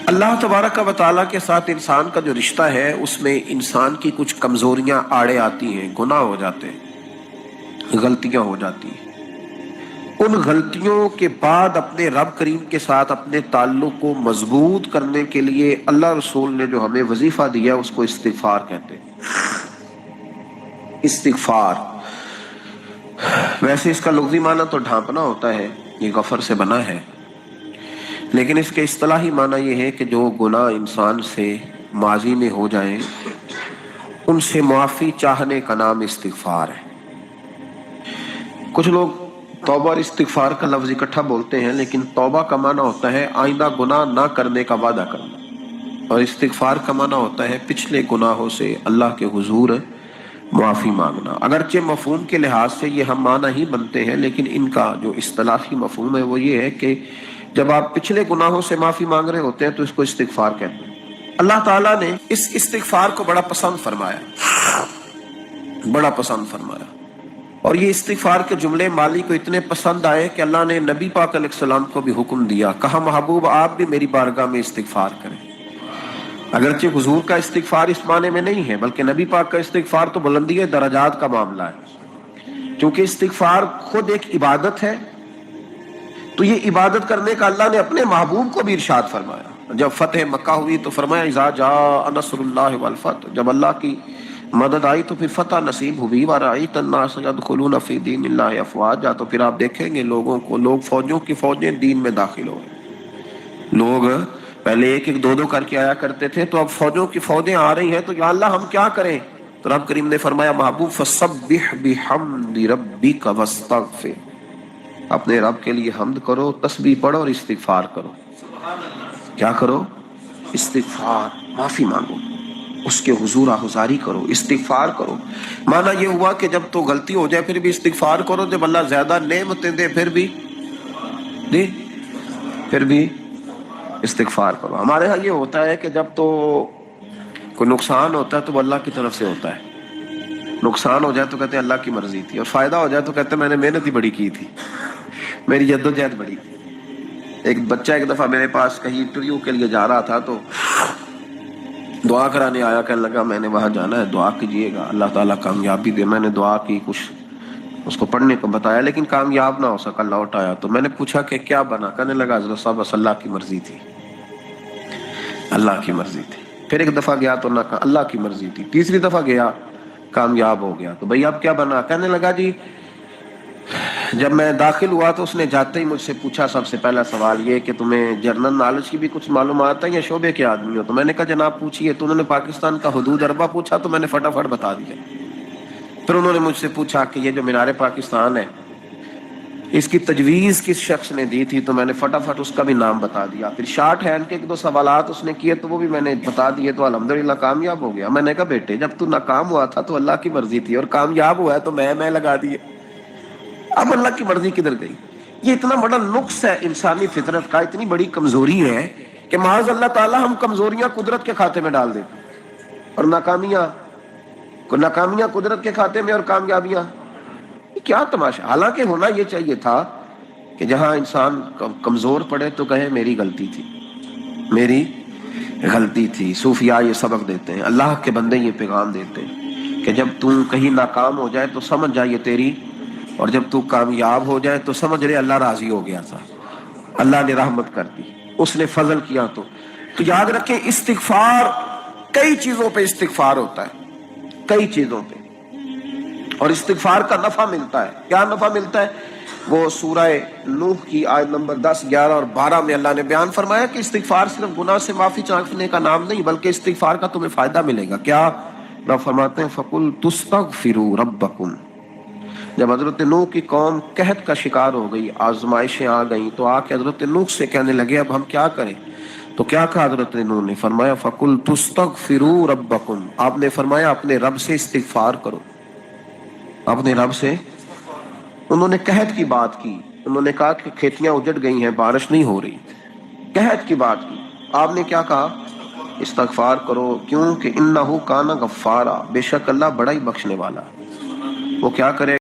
اللہ तबारक व तआला के साथ इंसान का जो रिश्ता है उसमें इंसान की कुछ कमजोरियां आड़े आती हैं, गुनाह हो जाते हैं, गलतियां हो जाती हैं। उन गलतियों के बाद अपने रब करीम के साथ अपने ताल्लुक को मजबूत करने के लिए अल्लाह रसूल ने जो हमें वजीफा दिया उसको इस्तिगफार कहते हैं। इस्तिगफार वैसे इसका लुग़वी माना तो ढांपना होता है, ये गफर से बना है, लेकिन इसके इस्तिलाही माना ये है कि जो गुनाह इंसान से माजी में हो जाए उनसे मुआफ़ी चाहने का नाम इस्तिगफार है। कुछ लोग तौबा और इस्तिगफार का लफ्ज़ इकट्ठा बोलते हैं, लेकिन तौबा का माना होता है आइंदा गुनाह ना करने का वादा करना, और इस्तिगफार का माना होता है पिछले गुनाहों से अल्लाह के हुजूर मुआफ़ी मांगना। अगरचे मफ़हूम के लिहाज से ये हम माना ही बनते हैं, लेकिन इनका जो इस्तिलाही मफ़हूम है वो ये है कि जब आप पिछले गुनाहों से माफ़ी मांग रहे होते हैं तो इसको इस्तिगफार कहते हैं। अल्लाह ताला ने इस इस्तिगफार को बड़ा पसंद फरमाया, बड़ा पसंद फरमाया, और ये इस्तिगफार के जुमले माली को इतने पसंद आए कि अल्लाह ने नबी पाक अलैहिस्सलाम को भी हुक्म दिया, कहा महबूब आप भी मेरी बारगाह में इस्तिगफार करें। अगरचे हुजूर का इस्तिगफार इस माने में नहीं है, बल्कि नबी पाक का इस्तिगफार तो बुलंदी दरजात का मामला है। क्योंकि इस्तिगफार खुद एक इबादत है, तो ये इबादत करने का अल्लाह ने अपने महबूब को भी इरशाद फरमाया। जब फतेह मक्का हुई तो फरमाया इज़ा जाअ नस्रुल्लाहि वल फतह, जब अल्लाह की मदद आई तो फिर फतह नसीब हुई। वरअयत अन्नास यदखुलून फी दीनिल्लाहि अफ़वाजा, तो फिर आप देखेंगे लोगों को, लोग फौजों की फौजें दीन में दाखिल हो गए। लोग पहले एक एक दो दो करके आया करते थे, तो अब फौजों की फौजें आ रही हैं, तो या अल्लाह हम क्या करें? तो रब करीम ने फरमाया महबूब फसब्बिह बिहम्दि रब्बिका वस्तगफिर, अपने रब के लिए हम्द करो, तस्बीह पढ़ो और इस्तिगफार करो। क्या करो? इस्तिगफार, माफी मांगो, उसके हुजूर आहुजारी करो, इस्तिगफार करो। माना ये हुआ कि जब तो गलती हो जाए फिर भी इस्तिगफार करो, जब अल्लाह ज्यादा नेमतें दे फिर भी इस्तिगफार करो। हमारे यहाँ ये होता है कि जब तो कोई नुकसान होता है तो वो अल्लाह की तरफ से होता है, नुकसान हो जाए तो कहते हैं अल्लाह की मर्जी थी, और फायदा हो जाए तो कहते हैं मैंने मेहनत ही बड़ी की थी, मेरी जद्दोजहद बड़ी थी। एक बच्चा एक दफा मेरे पास कहीं इंटरव्यू के लिए जा रहा था, तो दुआ कराने आया, कहने लगा मैंने वहां जाना है, दुआ कीजिएगा अल्लाह ताला कामयाबी दे। मैंने दुआ की, कुछ उसको पढ़ने को बताया, लेकिन कामयाब ना हो सका, लौट आया। तो मैंने पूछा कि क्या बना? कहने लगा हज़रत साहब बस अल्लाह की मर्जी थी, अल्लाह की मर्जी थी। फिर एक दफा गया तो ना, अल्लाह की मर्जी थी। तीसरी दफा गया, कामयाब हो गया। तो भाई अब क्या बना? कहने लगा जी जब मैं दाखिल हुआ तो उसने जाते ही मुझसे पूछा सबसे पहला सवाल ये कि तुम्हें जनरल नॉलेज की भी कुछ मालूमात है या शोबे के आदमी हो? तो मैंने कहा जनाब पूछिए। तो उन्होंने पाकिस्तान का हुदूद अरबा पूछा, तो मैंने फटाफट बता दिया। फिर उन्होंने मुझसे पूछा कि ये जो मीनार पाकिस्तान है इसकी तजवीज़ किस शख्स ने दी थी? तो मैंने फटाफट उसका भी नाम बता दिया। फिर शॉर्ट हैंड के एक दो सवालात उसने किए तो वो भी मैंने बता दिए, तो अल्हम्दुलिल्लाह कामयाब हो गया। मैंने कहा बेटे जब तू नाकाम हुआ था तो अल्लाह की मर्जी थी, और कामयाब हुआ है तो मैं लगा दिए, अब अल्लाह की मर्जी किधर गई? ये इतना बड़ा नुक्स है इंसानी फितरत का, इतनी बड़ी कमजोरी है कि माज़ अल्लाह ताला हम कमजोरियां कुदरत के खाते में डाल देते, और नाकामियां कुदरत के खाते में, और कामयाबियां क्या तमाशा। हालांकि होना ये चाहिए था कि जहां इंसान कमजोर पड़े तो कहे मेरी गलती थी, मेरी गलती थी। सूफिया ये सबक देते हैं, अल्लाह के बंदे ये पैगाम देते हैं कि जब तू कहीं नाकाम हो जाए तो समझ जा ये तेरी, और जब तू कामयाब हो जाए तो समझ ले अल्लाह राजी हो गया था, अल्लाह ने रहमत कर दी, उसने फजल किया। तो याद रखें इस्तिगफार, कई चीजों पे इस्तिगफार होता है, कई चीजों पे, और इस्तिगफार का नफा मिलता है। क्या नफा मिलता है? वो सूरह नूह की आयत नंबर 10, 11 और 12 में अल्लाह ने बयान फरमाया कि इस्तिगफार सिर्फ गुनाह से माफी चाहने का नाम नहीं, बल्कि इस्तिगफार का तुम्हें फायदा मिलेगा। क्या? रब फरमाते हैं फकुल तुस्तगफिरू रब्बकुम। जब हजरत नूह की कौम कहत का शिकार हो गई, आजमाइशें आ गई, तो आके हजरत नूह से कहने लगे अब हम क्या करें? तो क्या कहा हजरत नूह ने? फरमाया फकुल तुस्तगफिरू रब्बकुम, आपने फरमाया अपने रब से इस्तिगफार करो, अपने रब से। उन्होंने कहत की बात की, उन्होंने कहा कि खेतियां उजड़ गई हैं, बारिश नहीं हो रही, कहत की बात की। आपने क्या कहा? इस्तिगफार करो, क्यों कि इन्नहु काना गफ्फारा, बेशक अल्लाह बड़ा ही बख्शने वाला। वो क्या करे?